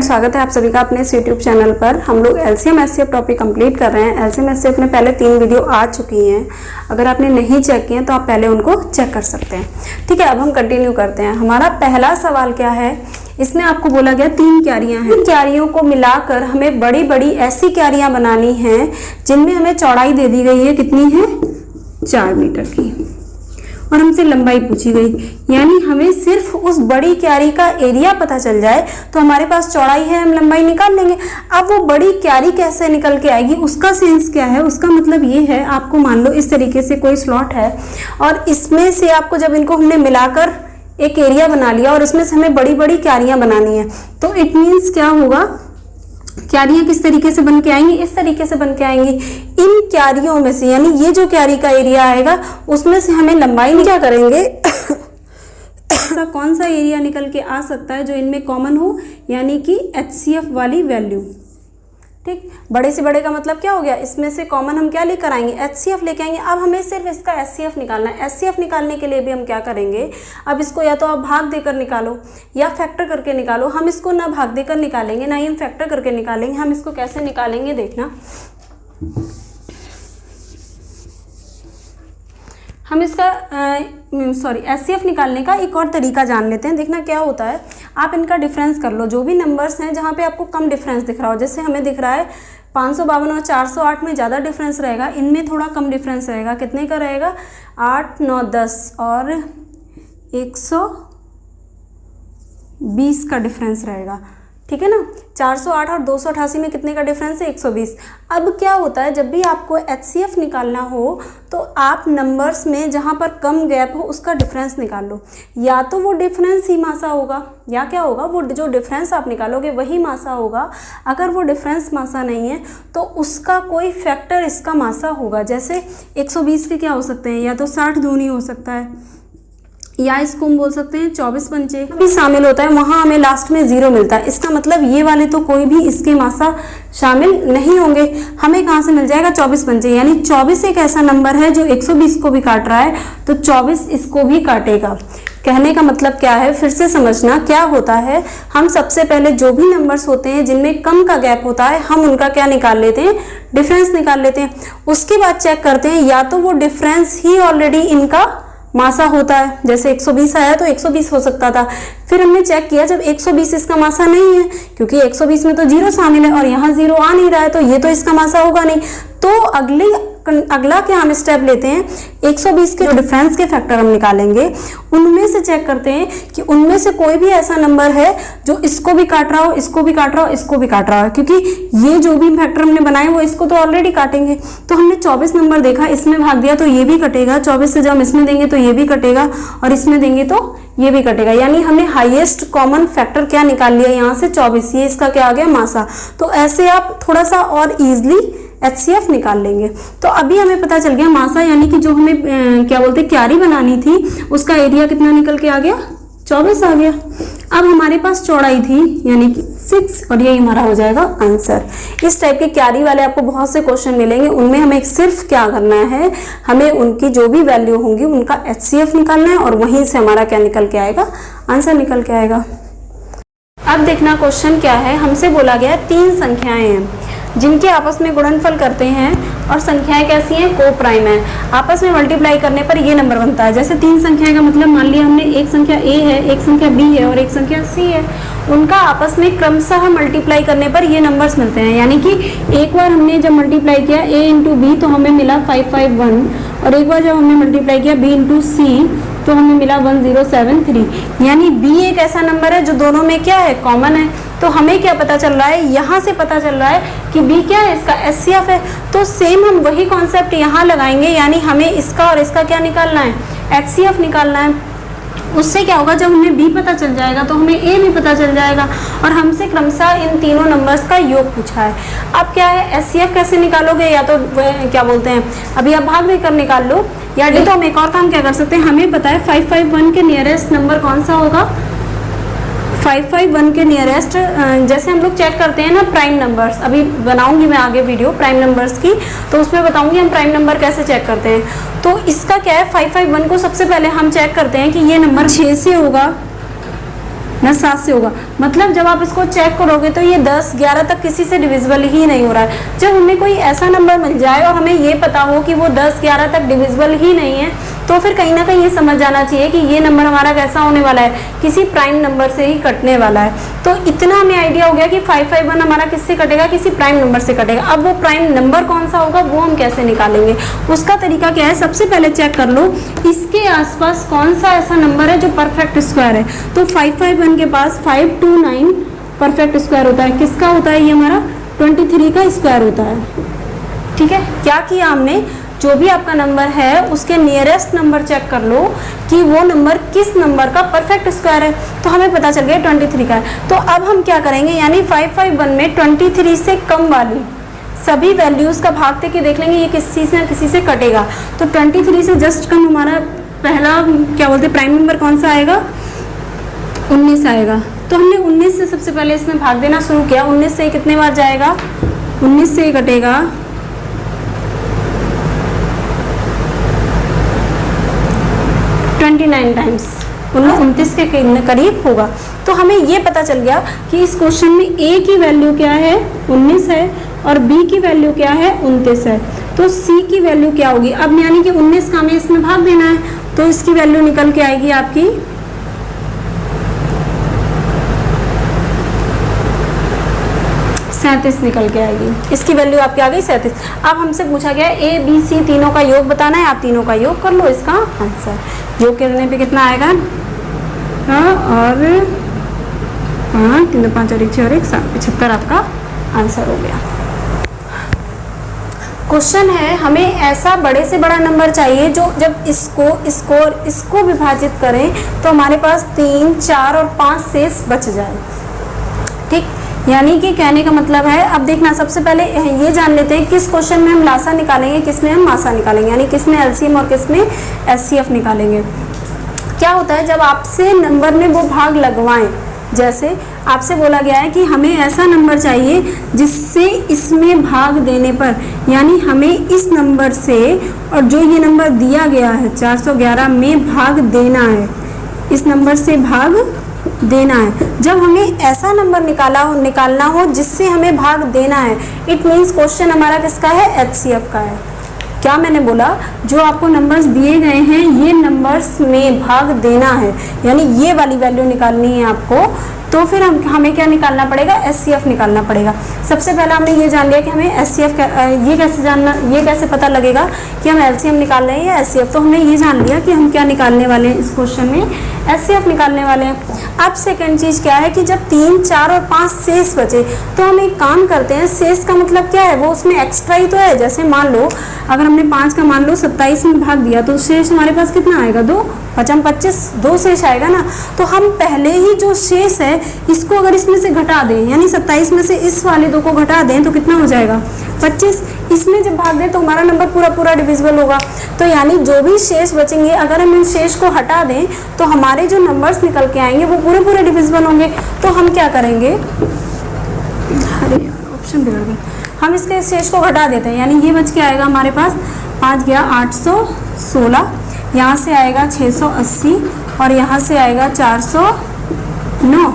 Friends, स्वागत है आप सभी का अपने इस यूट्यूब चैनल पर। हम लोग एलसीएम एचसीएफ टॉपिक कंप्लीट कर रहे हैं। एलसीएम एचसीएफ में पहले 3 वीडियो आ चुकी हैं। अगर आपने नहीं चेक किए तो आप पहले उनको चेक कर सकते हैं। ठीक है, अब हम कंटिन्यू करते हैं। हमारा पहला सवाल क्या है, इसमें आपको बोला गया 3 क्यारियां हैं। क्यारियों को मिलाकर हमें बड़ी बड़ी ऐसी क्यारियां बनानी हैं जिनमें हमें चौड़ाई दे दी गई है, कितनी है, 4 मीटर की, और हमसे लंबाई पूछी गई। यानी हमें सिर्फ उस बड़ी क्यारी का एरिया पता चल जाए तो हमारे पास चौड़ाई है, हम लंबाई निकाल लेंगे। अब वो बड़ी क्यारी कैसे निकल के आएगी, उसका सेंस क्या है, उसका मतलब ये है, आपको मान लो इस तरीके से कोई स्लॉट है और इसमें से आपको जब इनको हमने मिलाकर एक एरिया बना लिया और इसमें से हमें बड़ी बड़ी क्यारियां बनानी है, तो इट मीन्स क्या होगा, क्यारियां किस तरीके से बन के आएंगी, इस तरीके से बन के आएंगी। इन क्यारियों में से, यानी ये जो क्यारी का एरिया आएगा उसमें से हमें लंबाई क्या करेंगे ऐसा कौन सा एरिया निकल के आ सकता है जो इनमें कॉमन हो, यानी कि एचसीएफ वाली वैल्यू। ठीक, बड़े से बड़े का मतलब क्या हो गया, इसमें से कॉमन हम क्या लेकर आएंगे, एचसीएफ लेके आएंगे। अब हमें सिर्फ इसका एचसीएफ निकालना है। एचसीएफ निकालने के लिए भी हम क्या करेंगे, अब इसको या तो आप भाग देकर निकालो या फैक्टर करके निकालो। हम इसको ना भाग देकर निकालेंगे ना ही हम फैक्टर करके निकालेंगे। हम इसको कैसे निकालेंगे देखना, हम इसका एचसीएफ निकालने का एक और तरीका जान लेते हैं। देखना क्या होता है, आप इनका डिफरेंस कर लो। जो भी नंबर्स हैं जहाँ पे आपको कम डिफरेंस दिख रहा हो, जैसे हमें दिख रहा है 552 और 408 में ज़्यादा डिफरेंस रहेगा, इनमें थोड़ा कम डिफरेंस रहेगा। कितने का रहेगा, 8, 9, 10 और 120 का डिफरेंस रहेगा। ठीक है ना, 408 और 288 में कितने का डिफरेंस है, 120। अब क्या होता है, जब भी आपको एचसीएफ निकालना हो तो आप नंबर्स में जहाँ पर कम गैप हो उसका डिफरेंस निकाल लो। या तो वो डिफरेंस ही मासा होगा या क्या होगा, वो जो डिफरेंस आप निकालोगे वही मासा होगा। अगर वो डिफरेंस मासा नहीं है तो उसका कोई फैक्टर इसका मासा होगा। जैसे 120 के क्या हो सकते हैं, या तो 60 दूनी हो सकता है, या इसको हम बोल सकते हैं 24 पंचे भी शामिल होता है, वहाँ हमें लास्ट में 0 मिलता है। इसका मतलब ये वाले तो कोई भी इसके मासा शामिल नहीं होंगे। हमें कहाँ से मिल जाएगा, 24 पंचे, यानी 24 एक ऐसा नंबर है जो 120 को भी काट रहा है, तो 24 इसको भी काटेगा। कहने का मतलब क्या है, फिर से समझना क्या होता है। हम सबसे पहले जो भी नंबर्स होते हैं जिनमें कम का गैप होता है, हम उनका क्या निकाल लेते हैं, डिफरेंस निकाल लेते हैं। उसके बाद चेक करते हैं या तो वो डिफरेंस ही ऑलरेडी इनका मासा होता है, जैसे 120 आया तो 120 हो सकता था। फिर हमने चेक किया जब 120 इसका मासा नहीं है, क्योंकि 120 में तो 0 शामिल है और यहाँ 0 आ नहीं रहा है, तो ये तो इसका मासा होगा नहीं। तो अगला क्या हम स्टेप लेते हैं, 120 के जो डिफरेंस के फैक्टर हम निकालेंगे उनमें से चेक करते हैं कि उनमें से कोई भी ऐसा नंबर है जो इसको भी काट रहा हो, इसको भी काट रहा हो, इसको भी काट रहा हो, क्योंकि ये जो भी फैक्टर हमने बनाए वो इसको तो ऑलरेडी काटेंगे। तो हमने 24 नंबर देखा, इसमें भाग दिया तो ये भी कटेगा, 24 से जब हम इसमें देंगे तो ये भी कटेगा और इसमें देंगे तो ये भी कटेगा। यानी हमने हाईएस्ट कॉमन फैक्टर क्या निकाल लिया, यहाँ से 24, ये इसका क्या आ गया, मासा। तो ऐसे आप थोड़ा सा और ईजिली एचसीएफ निकाल लेंगे। तो अभी हमें पता चल गया मासा, यानी कि जो हमें क्या बोलते क्यारी बनानी थी उसका एरिया कितना निकल के आ गया, 24 आ गया। अब हमारे पास चौड़ाई थी यानी कि 6, और यही हमारा हो जाएगा आंसर। इस टाइप के क्यारी वाले आपको बहुत से क्वेश्चन मिलेंगे, उनमें हमें सिर्फ क्या करना है, हमें उनकी जो भी वैल्यू होंगी उनका एचसीएफ निकालना है और वहीं से हमारा क्या निकल के आएगा, आंसर निकल के आएगा। अब देखना क्वेश्चन क्या है, हमसे बोला गया 3 संख्याएं हैं जिनके आपस में गुणनफल करते हैं और संख्याएं कैसी हैं, को प्राइम है। आपस में मल्टीप्लाई करने पर ये नंबर बनता है। जैसे 3 संख्याएं का मतलब मान लिया हमने एक संख्या a है, एक संख्या b है और एक संख्या c है, उनका आपस में क्रमशः मल्टीप्लाई करने पर ये नंबर्स मिलते हैं। यानी कि एक बार हमने जब मल्टीप्लाई किया a इंटू बी तो हमें मिला 551, और एक बार जब हमने मल्टीप्लाई किया b इंटू सी तो हमें मिला 1073। यानी b एक ऐसा नंबर है जो दोनों में क्या है, कॉमन है। तो हमें क्या पता चल रहा है, यहाँ से पता चल रहा है कि b क्या है, इसका एचसीएफ है। तो सेम हम वही कॉन्सेप्ट यहाँ लगाएंगे, यानी हमें इसका और इसका क्या निकालना है, एचसीएफ निकालना है। उससे क्या होगा, जब हमें b पता चल जाएगा तो हमें a भी पता चल जाएगा, और हमसे क्रमशः इन तीनों नंबर्स का योग पूछा है। अब क्या है, एचसीएफ कैसे निकालोगे, या तो क्या बोलते हैं, अभी आप भाग देकर निकाल लो, या तो हम एक और काम क्या कर सकते हैं, हमें पता है 551 के नियरेस्ट नंबर कौन सा होगा, 551 के नियरेस्ट, जैसे हम लोग चेक करते हैं ना प्राइम नंबर्स, अभी बनाऊंगी मैं आगे वीडियो प्राइम नंबर्स की, तो उसमें बताऊंगी हम प्राइम नंबर कैसे चेक करते हैं। तो इसका क्या है, 551 को सबसे पहले हम चेक करते हैं कि ये नंबर 6 से होगा ना 7 से होगा। मतलब जब आप इसको चेक करोगे तो ये 10, 11 तक किसी से डिविजिबल ही नहीं हो रहा है। जब हमें कोई ऐसा नंबर मिल जाए और हमें ये पता हो कि वो 10, 11 तक डिविजिबल ही नहीं है, तो फिर कहीं ना कहीं ये समझ जाना चाहिए कि ये नंबर हमारा कैसा होने वाला है, किसी प्राइम नंबर से ही कटने वाला है। तो इतना हमें आइडिया हो गया कि 551 हमारा किससे कटेगा, किसी प्राइम नंबर से कटेगा। अब वो प्राइम नंबर कौन सा होगा वो हम कैसे निकालेंगे, उसका तरीका क्या है, सबसे पहले चेक कर लो इसके आसपास कौन सा ऐसा नंबर है जो परफेक्ट स्क्वायर है। तो 551 के पास 529 परफेक्ट स्क्वायर होता है। किसका होता है, ये हमारा 23 का स्क्वायर होता है। ठीक है, क्या किया हमने, जो भी आपका नंबर है उसके नियरेस्ट नंबर चेक कर लो कि वो नंबर किस नंबर का परफेक्ट स्क्वायर है। तो हमें पता चल गया 23 का है। तो अब हम क्या करेंगे, यानी 551 में 23 से कम वाली सभी वैल्यूज़ का भाग दे के देख लेंगे ये किसी से किसी से कटेगा। तो 23 से जस्ट कम हमारा पहला क्या बोलते हैं प्राइम नंबर कौन सा आएगा, 19 आएगा। तो हमने 19 से सबसे पहले इसमें भाग देना शुरू किया। 19 से कितने बार जाएगा, 19 से कटेगा 29 टाइम्स, 29 के करीब होगा। तो हमें ये पता चल गया कि इस क्वेश्चन में ए की वैल्यू क्या है, 19 है, और बी की वैल्यू क्या है, 29 है। तो सी की वैल्यू क्या होगी, अब यानी कि 19 का हमें इसमें भाग देना है, तो इसकी वैल्यू निकल के आएगी आपकी 37 निकल के आएगी। इसकी वैल्यू आपकी आ गई 37। अब हमसे पूछा गया है ए बी सी तीनों का योग बताना है, आप तीनों का योग कर लो इसका आंसर। योग करने पे कितना आएगा, और 3 5 और 1 6 और 1 7, 75 आपका आंसर हो गया। क्वेश्चन है हमें ऐसा बड़े से बड़ा नंबर चाहिए जो जब इसको विभाजित करें तो हमारे पास 3, 4 और 5 शेष बच जाए। ठीक, यानी कि कहने का मतलब है, अब देखना सबसे पहले ये जान लेते हैं किस क्वेश्चन में हम लासा निकालेंगे, किस में हम मासा निकालेंगे, यानी किस में एलसीएम और किस में एचसीएफ निकालेंगे। क्या होता है जब आपसे नंबर में वो भाग लगवाएं, जैसे आपसे बोला गया है कि हमें ऐसा नंबर चाहिए जिससे इसमें भाग देने पर, यानी हमें इस नंबर से और जो ये नंबर दिया गया है 411 में भाग देना है, इस नंबर से भाग देना है। जब हमें ऐसा नंबर निकालना हो जिससे हमें भाग देना है, इट मीन्स क्वेश्चन हमारा किसका है, एचसीएफ का है। क्या मैंने बोला, जो आपको नंबर्स दिए गए हैं ये नंबर्स में भाग देना है, यानी ये वाली वैल्यू निकालनी है आपको। तो फिर हमें क्या निकालना पड़ेगा, एचसीएफ निकालना पड़ेगा। सबसे पहले हमने ये जान लिया कि हमें एचसीएफ ये कैसे पता लगेगा कि हम एलसीएम निकाल रहे हैं या एचसीएफ। तो हमने ये जान लिया कि हम क्या निकालने वाले हैं, इस क्वेश्चन में एचसीएफ निकालने वाले हैं। अब सेकंड चीज़ क्या है कि जब 3, 4 और 5 शेष बचे तो हम एक काम करते हैं, शेष का मतलब क्या है, वो उसमें एक्स्ट्रा ही तो है। जैसे मान लो अगर हमने 5 का मान लो 27 में भाग दिया तो शेष हमारे पास कितना आएगा, 2, 5 25, 2 शेष आएगा ना। तो हम पहले ही जो शेष है इसको अगर इसमें से घटा दें, यानी 27 में से इस वाले 2 को घटा दें तो कितना हो जाएगा, 25। इसमें जब भाग दें तो हमारा नंबर पूरा पूरा डिविजिबल होगा। तो यानी जो भी शेष बचेंगे अगर हम इन शेष को हटा दें तो हमारे जो नंबर्स निकल के आएंगे वो पूरे पूरे डिविजिबल होंगे। तो हम क्या करेंगे, अरे ऑप्शन बिगड़ गया, हम इसके शेष को घटा देते हैं, यानी ये बच के आएगा हमारे पास 5 गया 816, यहाँ से आएगा 680 और यहाँ से आएगा 409।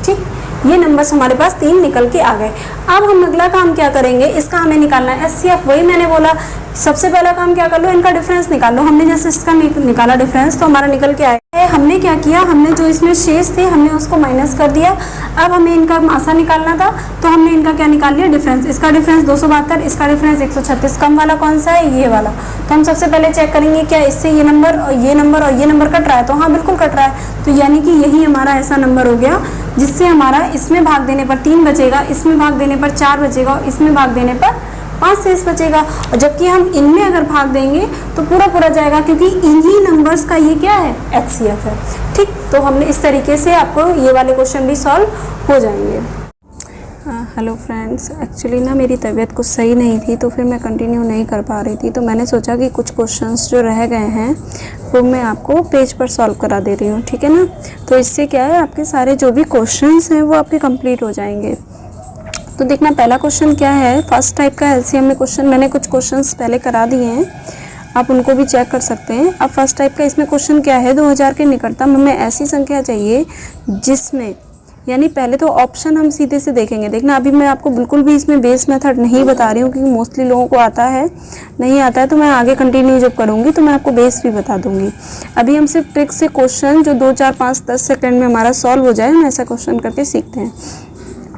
ठीक, ये नंबर्स हमारे पास 3 निकल के आ गए। अब हम अगला काम क्या करेंगे, इसका हमें निकालना है एचसीएफ। वही मैंने बोला सबसे पहला काम क्या कर लो, इनका डिफरेंस निकाल लो। हमने जैसे इसका निकाला डिफरेंस तो हमारा निकल के आया। हमने क्या किया, हमने जो इसमें शेष थे हमने उसको माइनस कर दिया। अब हमें इनका मासा निकालना था तो हमने इनका क्या निकाल लिया, डिफरेंस। इसका डिफरेंस 272, इसका डिफरेंस 136। कम वाला कौन सा है, ये वाला। तो हम सबसे पहले चेक करेंगे क्या इससे ये नंबर और ये नंबर और ये नंबर कट रहा है, तो हाँ बिल्कुल कट रहा है। तो यानी कि यही हमारा ऐसा नंबर हो गया जिससे हमारा इसमें भाग देने पर 3 बचेगा, इसमें भाग देने पर 4 बचेगा और इसमें भाग देने पर 5 शेष बचेगा। और जबकि हम इनमें अगर भाग देंगे तो पूरा पूरा जाएगा, क्योंकि इन्हीं नंबर्स का ये क्या है, एचसीएफ है। ठीक, तो हमने इस तरीके से आपको ये वाले क्वेश्चन भी सॉल्व हो जाएंगे। हेलो फ्रेंड्स, एक्चुअली ना मेरी तबीयत कुछ सही नहीं थी तो फिर मैं कंटिन्यू नहीं कर पा रही थी, तो मैंने सोचा कि कुछ क्वेश्चंस जो रह गए हैं वो मैं आपको पेज पर सॉल्व करा दे रही हूँ। ठीक है ना, तो इससे क्या है आपके सारे जो भी क्वेश्चंस हैं वो आपके कंप्लीट हो जाएंगे। तो देखना पहला क्वेश्चन क्या है, फर्स्ट टाइप का एलसीएम में क्वेश्चन। मैंने कुछ क्वेश्चंस पहले करा दिए हैं, आप उनको भी चेक कर सकते हैं। अब फर्स्ट टाइप का इसमें क्वेश्चन क्या है, 2000 के निकटतम हमें ऐसी संख्या चाहिए जिसमें, यानी पहले तो ऑप्शन हम सीधे से देखेंगे। देखना अभी मैं आपको बिल्कुल भी इसमें बेस मेथड नहीं बता रही हूँ क्योंकि मोस्टली लोगों को आता है, नहीं आता है तो मैं आगे कंटिन्यू जब करूँगी तो मैं आपको बेस भी बता दूँगी। अभी हम सिर्फ ट्रिक से क्वेश्चन जो 2, 4, 5, 10 सेकेंड में हमारा सॉल्व हो जाए, हम ऐसा क्वेश्चन करके सीखते हैं।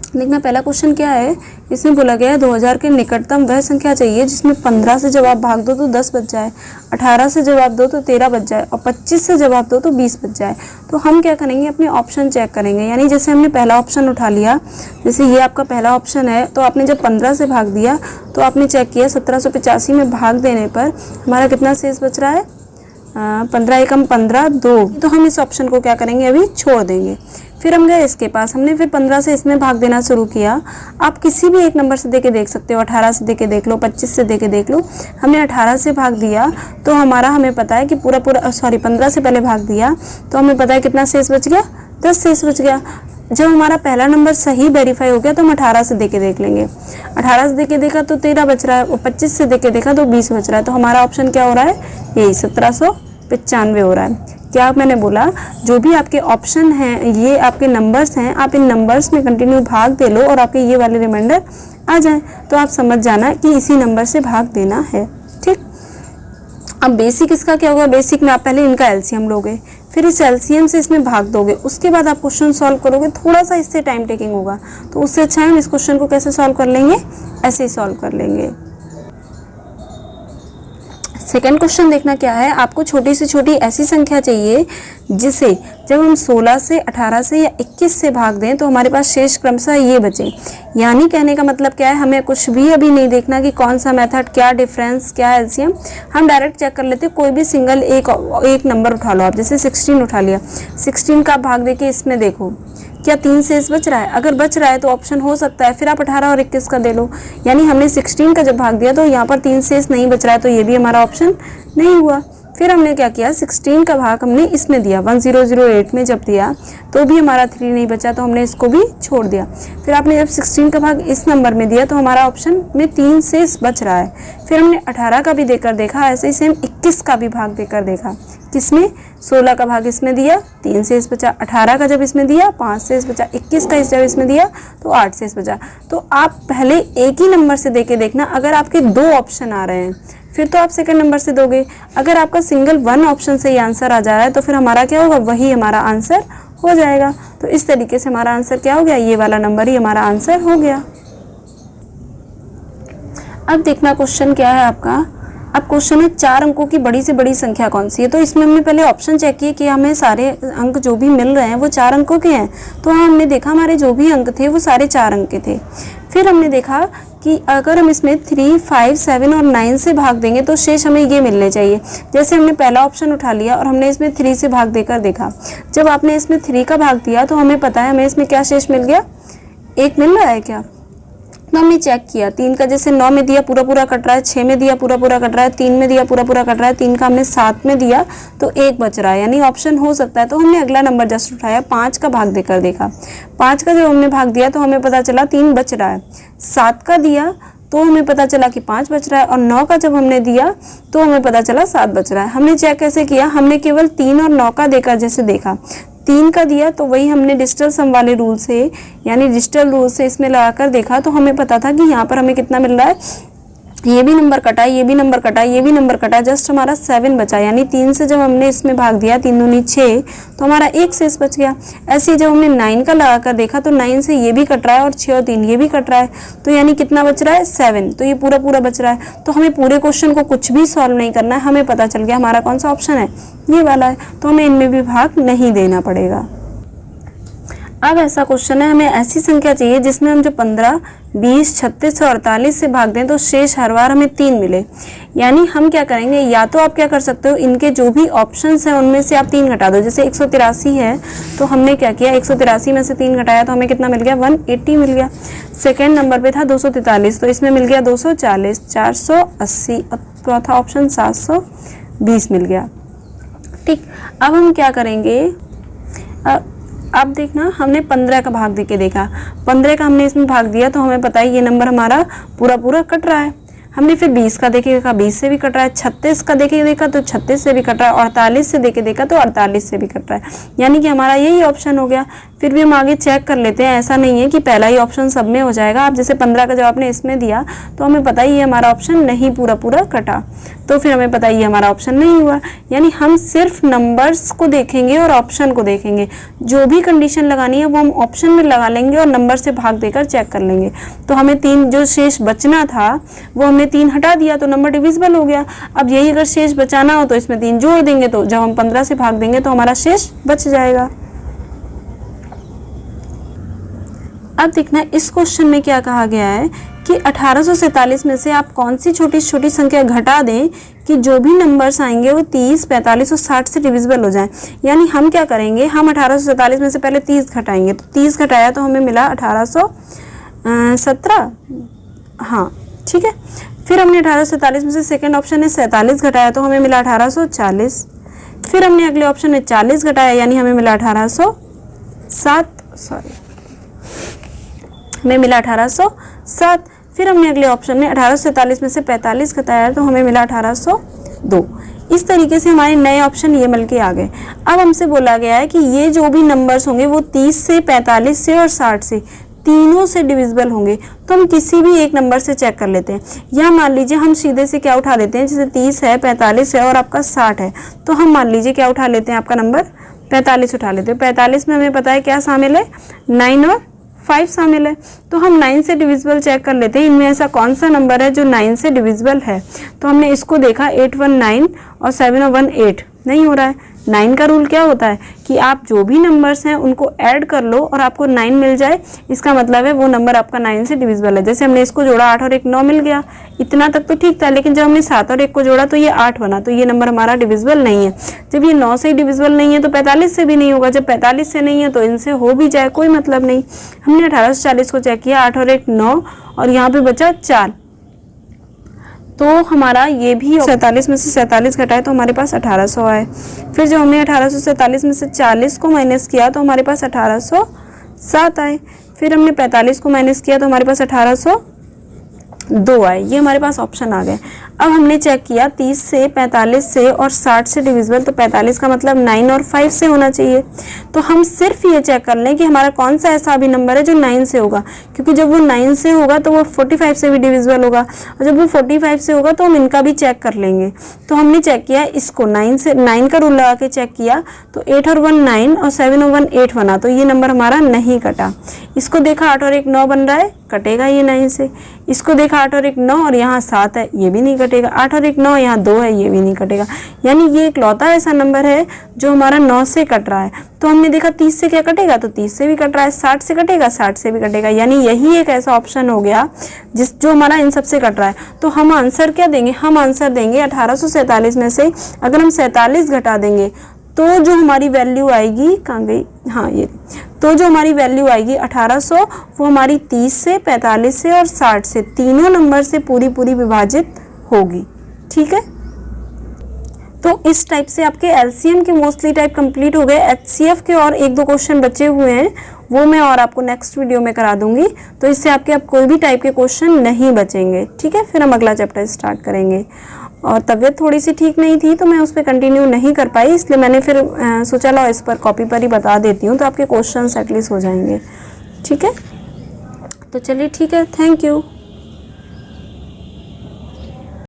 देखना पहला क्वेश्चन क्या है, इसमें बोला गया है 2000 के निकटतम वह संख्या चाहिए जिसमें 15 से जवाब भाग दो तो 10 बच जाए, 18 से जवाब दो तो 13 बच जाए और 25 से जवाब दो तो 20 बच जाए। तो हम क्या करेंगे, अपने ऑप्शन चेक करेंगे। यानी जैसे हमने पहला ऑप्शन उठा लिया, जैसे ये आपका पहला ऑप्शन है, तो आपने जब 15 से भाग दिया तो आपने चेक किया 1785 में भाग देने पर हमारा कितना शेष बच रहा है, 15 एकम 15 2। तो हम इस ऑप्शन को क्या करेंगे, अभी छोड़ देंगे। फिर हम गए इसके पास, हमने फिर 15 से इसमें भाग देना शुरू किया। आप किसी भी एक नंबर से देके देख सकते हो, 18 से देके देख लो, 25 से देके देख लो। हमने 18 से भाग दिया तो हमें पता है कि 15 से पहले भाग दिया तो हमें पता है कितना शेष बच गया, 10 शेष बच गया। जब हमारा पहला नंबर सही वेरीफाई हो गया तो हम 18 से देके देख लेंगे। 18 से देके देखा तो 13 बच रहा है और 25 से देके देखा तो 20 बच रहा है। तो हमारा ऑप्शन क्या हो रहा है, यही 1795 हो रहा है। क्या मैंने बोला, जो भी आपके ऑप्शन हैं, ये आपके नंबर्स हैं, आप इन नंबर्स में कंटिन्यू भाग दे लो और आपके ये वाले रिमाइंडर आ जाए तो आप समझ जाना कि इसी नंबर से भाग देना है। ठीक, अब बेसिक इसका क्या होगा, बेसिक में आप पहले इनका एलसीएम लोगे, फिर इस एलसीएम से इसमें भाग दोगे, उसके बाद आप क्वेश्चन सॉल्व करोगे। थोड़ा सा इससे टाइम टेकिंग होगा तो उससे अच्छा है हम इस क्वेश्चन को कैसे सॉल्व कर लेंगे, ऐसे ही सॉल्व कर लेंगे। सेकेंड क्वेश्चन देखना क्या है, आपको छोटी से छोटी ऐसी संख्या चाहिए जिसे जब हम 16 से 18 से या 21 से भाग दें तो हमारे पास शेष क्रमशः ये बचे। यानी कहने का मतलब क्या है, हमें कुछ भी अभी नहीं देखना कि कौन सा मेथड, क्या डिफरेंस, क्या एलसीएम, हम डायरेक्ट चेक कर लेते हैं। कोई भी सिंगल एक नंबर उठा लो आप, जैसे 16 उठा लिया, 16 का भाग दे के इसमें देखो क्या 3 शेष बच रहा है। अगर बच रहा है तो ऑप्शन हो सकता है, फिर आप 18 और 21 का दे लो। यानी हमने 16 का जब भाग दिया तो यहाँ पर 3 शेष नहीं बच रहा है तो ये भी हमारा ऑप्शन नहीं हुआ। फिर हमने क्या किया, 16 का भाग हमने इसमें दिया, 1008 में जब दिया तो भी हमारा 3 नहीं बचा तो हमने इसको भी छोड़ दिया। फिर आपने जब 16 का भाग इस नंबर में दिया तो हमारा ऑप्शन में 3 शेष बच रहा है। फिर हमने 18 का भी देकर देखा, ऐसे ही सेम 21 का भी भाग देकर देखा। किसमें, 16 का भाग इसमें दिया, 3 शेष बचा, 18 का जब इसमें दिया 5 शेष बचा, 21 का जब इसमें दिया तो 8 शेष बचा। तो आप पहले एक ही नंबर से देके देखना, अगर आपके 2 ऑप्शन आ रहे हैं फिर तो आप सेकंड नंबर से दोगे। अगर आपका सिंगल 1 ऑप्शन से ये आंसर आ जा रहा है तो फिर हमारा क्या होगा, वही हमारा आंसर हो जाएगा। तो इस तरीके से हमारा आंसर क्या हो गया, ये वाला नंबर ही हमारा आंसर हो गया। अब देखना क्वेश्चन क्या है आपका। अब क्वेश्चन है 4 अंकों की बड़ी से बड़ी संख्या कौन सी है। तो इसमें हमने पहले ऑप्शन चेक किए कि हमें सारे अंक जो भी मिल रहे हैं वो 4 अंकों के हैं। तो हमने देखा हमारे जो भी अंक थे वो सारे 4 अंक के थे। फिर हमने देखा कि अगर हम इसमें 3, 5, 7 और 9 से भाग देंगे तो शेष हमें ये मिलने चाहिए। जैसे हमने पहला ऑप्शन उठा लिया और हमने इसमें 3 से भाग देकर देखा। जब आपने इसमें 3 का भाग दिया तो हमें पता है हमें इसमें क्या शेष मिल गया, 1 मिल रहा है क्या। तो हमने चेक किया, 3 का जैसे 9 में दिया पूरा पूरा कट रहा है, 6 में दिया पूरा पूरा कट रहा है, 3 में दिया पूरा पूरा कट रहा है, 3 का हमने 7 में दिया तो 1 बच रहा है, यानी ऑप्शन हो सकता है। तो हमने अगला नंबर जस्ट उठाया, 5 का भाग देकर देखा। 5 का जब हमने भाग दिया तो हमें पता चला 3 बच रहा है। 7 का दिया तो हमें पता चला कि 5 बच रहा है और 9 का जब हमने दिया तो हमें पता चला 7 बच रहा है। हमने चेक कैसे किया, हमने केवल 3 और 9 का देकर जैसे देखा, 3 का दिया तो वही हमने डिजिटल सम वाले रूल से, यानी डिजिटल रूल से इसमें लगाकर देखा तो हमें पता था कि यहाँ पर हमें कितना मिल रहा है, ये भी नंबर कटा, ये भी नंबर कटा, ये भी नंबर कटा, जस्ट हमारा 7 बचा। यानी 3 से जब हमने इसमें भाग दिया, 3 दूनी 6, तो हमारा 1 शेष बच गया। ऐसे ही जब हमने 9 का लगाकर देखा तो 9 से ये भी कट रहा है और 6 और 3 ये भी कट रहा है, तो यानी कितना बच रहा है, 7। तो ये पूरा पूरा बच रहा है। तो हमें पूरे क्वेश्चन को कुछ भी सॉल्व नहीं करना है, हमें पता चल गया हमारा कौन सा ऑप्शन है, ये वाला है। तो हमें इनमें भी भाग नहीं देना पड़ेगा। अब ऐसा क्वेश्चन है, हमें ऐसी संख्या चाहिए जिसमें हम जो 15, 20, 36 और 48 से भाग दें तो शेष हर बार हमें 3 मिले। यानी हम क्या करेंगे, या तो आप क्या कर सकते हो, इनके जो भी ऑप्शंस हैं उनमें से आप 3 घटा दो। जैसे 183 है तो हमने क्या किया, 183 में से 3 घटाया तो हमें कितना मिल गया, 180 मिल गया। सेकेंड नंबर पे था 243 तो इसमें मिल गया 240, 480 और चौथा ऑप्शन 720 मिल गया। ठीक, अब हम क्या करेंगे, अब देखना हमने 15 का भाग देके देखा, 15 का हमने इसमें भाग दिया तो हमें पता है ये नंबर हमारा पूरा पूरा कट रहा है। हमने फिर 20 का देखा 20 से भी कट रहा है, 36 का देखा तो 36 से भी कट रहा है, 48 से देखा तो 48 से भी कट रहा है, यानी कि हमारा यही ऑप्शन हो गया। फिर भी हम आगे चेक कर लेते हैं, ऐसा नहीं है कि पहला ही ऑप्शन सब में हो जाएगा। आप जैसे 15 का जवाब आपने इसमें दिया तो हमें पता ही है हमारा ऑप्शन नहीं पूरा कटा, तो फिर हमें पता ही हमारा ऑप्शन नहीं हुआ। यानी हम सिर्फ नंबर्स को देखेंगे और ऑप्शन को देखेंगे, जो भी कंडीशन लगानी है वो हम ऑप्शन में लगा लेंगे और नंबर से भाग देकर चेक कर लेंगे। तो हमें 3 जो शेष बचना था वो हमने 3 हटा दिया तो नंबर डिविजिबल हो गया। अब यही अगर शेष बचाना हो तो इसमें 3 जोड़ देंगे, तो जब हम 15 से भाग देंगे तो हमारा शेष बच जाएगा। अब देखना इस क्वेश्चन में क्या कहा गया है कि 1847 में से आप कौन सी छोटी छोटी संख्या घटा दें कि जो भी नंबर्स आएंगे वो 30, 45 और 60 से डिविजिबल हो जाएं। यानी हम क्या करेंगे, हम 1847 में से पहले 30 घटाएंगे, तो 30 घटाया तो हमें मिला 1817, हाँ ठीक है। फिर हमने 1847 में से सेकंड ऑप्शन है 47 घटाया तो हमें मिला 1840। फिर हमने अगले ऑप्शन में 40 घटाया यानी हमें मिला 1807। फिर हमने अगले ऑप्शन में 1847 में से 45 घटाया तो हमें मिला 1802। इस तरीके से हमारे नए ऑप्शन ये मिल के आ गए। अब हमसे बोला गया है कि ये जो भी नंबर्स होंगे वो 30 से, 45 से और 60 से तीनों से डिविजिबल होंगे। तो हम किसी भी एक नंबर से चेक कर लेते हैं, या मान लीजिए हम सीधे से क्या उठा लेते हैं, जैसे 30 है, 45 है और आपका 60 है, तो हम मान लीजिए क्या उठा लेते हैं, आपका नंबर 45 उठा लेते हैं। 45 में हमें पता है क्या शामिल है, 9 और 5 शामिल है, तो हम 9 से डिविजिबल चेक कर लेते हैं। इनमें ऐसा कौन सा नंबर है जो 9 से डिविजिबल है, तो हमने इसको देखा 8 1 9 और 7 और 1 8, नहीं हो रहा है। 9 का रूल क्या होता है कि आप जो भी नंबर्स हैं उनको ऐड कर लो और आपको 9 मिल जाए, इसका मतलब है वो नंबर आपका 9 से डिविजिबल है। जैसे हमने इसको जोड़ा 8 और 1 9 मिल गया, इतना तक तो ठीक था, लेकिन जब हमने 7 और 1 को जोड़ा तो ये 8 बना, तो ये नंबर हमारा डिविजिबल नहीं है। जब ये 9 से ही डिविजिबल नहीं है तो 45 से भी नहीं होगा, जब 45 से नहीं है तो इनसे हो भी जाए कोई मतलब नहीं। हमने 1840 को चेक किया, 8 और 1 9 और यहाँ पे बचा 4, तो हमारा ये भी 47 में से 47 घटाए तो हमारे पास 1800 आए। फिर जब हमने 1847 में से 40 को माइनस किया तो हमारे पास 1807 आए। फिर हमने 45 को माइनस किया तो हमारे पास 1802 आए। ये हमारे पास ऑप्शन आ गए। अब हमने चेक किया 30 से, 45 से और 60 से डिविजिबल, तो 45 का मतलब 9 और 5 से होना चाहिए। तो हम सिर्फ ये चेक कर लें कि हमारा कौन सा ऐसा अभी नंबर है जो 9 से होगा, क्योंकि जब वो 9 से होगा तो वो 45 से भी डिविजिबल होगा, और जब वो 45 से होगा तो हम इनका भी चेक कर लेंगे। तो हमने चेक किया इसको 9 से, 9 का रूल लगा के चेक किया तो 8 और 1 9 और 7 और 1 8 बना, तो ये नंबर हमारा नहीं कटा। इसको देखा 8 और 1 9 बन रहा है, कटेगा ये 9 से। इसको देखा 8 और 1 9 और यहाँ 7 है, ये भी नहीं कटेगा। 8 और 1 9, यहाँ 2 है, ये भी नहीं कटेगा। यानी ये इकलौता ऐसा नंबर है जो हमारा 9 से कट रहा है। तो हमने देखा 30 से क्या कटेगा, तो 30 से भी कट रहा है, 60 से कटेगा, 60 से भी कटेगा। यानी यही एक ऐसा ऑप्शन हो गया जो हमारा इन सब से कट रहा है। तो हम आंसर क्या देंगे, हम आंसर देंगे 1847 में से अगर हम 47 घटा देंगे तो जो हमारी वैल्यू आएगी, कहाँ गई, हाँ ये, तो जो हमारी वैल्यू आएगी 1800, वो हमारी 30 से, 45 से और 60 से तीनों नंबर से पूरी विभाजित होगी। ठीक है, तो इस टाइप से आपके एलसीएम के मोस्टली टाइप कंप्लीट हो गए। एचसीएफ के और 1-2 क्वेश्चन बचे हुए हैं, वो मैं और आपको नेक्स्ट वीडियो में करा दूंगी, तो इससे आपके अब कोई भी टाइप के क्वेश्चन नहीं बचेंगे। ठीक है, फिर हम अगला चैप्टर स्टार्ट करेंगे। और तबीयत थोड़ी सी ठीक नहीं थी तो मैं उस पर कंटिन्यू नहीं कर पाई, इसलिए मैंने फिर सोचा लो इस पर कॉपी पर ही बता देती हूँ, तो आपके क्वेश्चन एटलीस्ट हो जाएंगे। ठीक है, तो चलिए ठीक है, थैंक यू।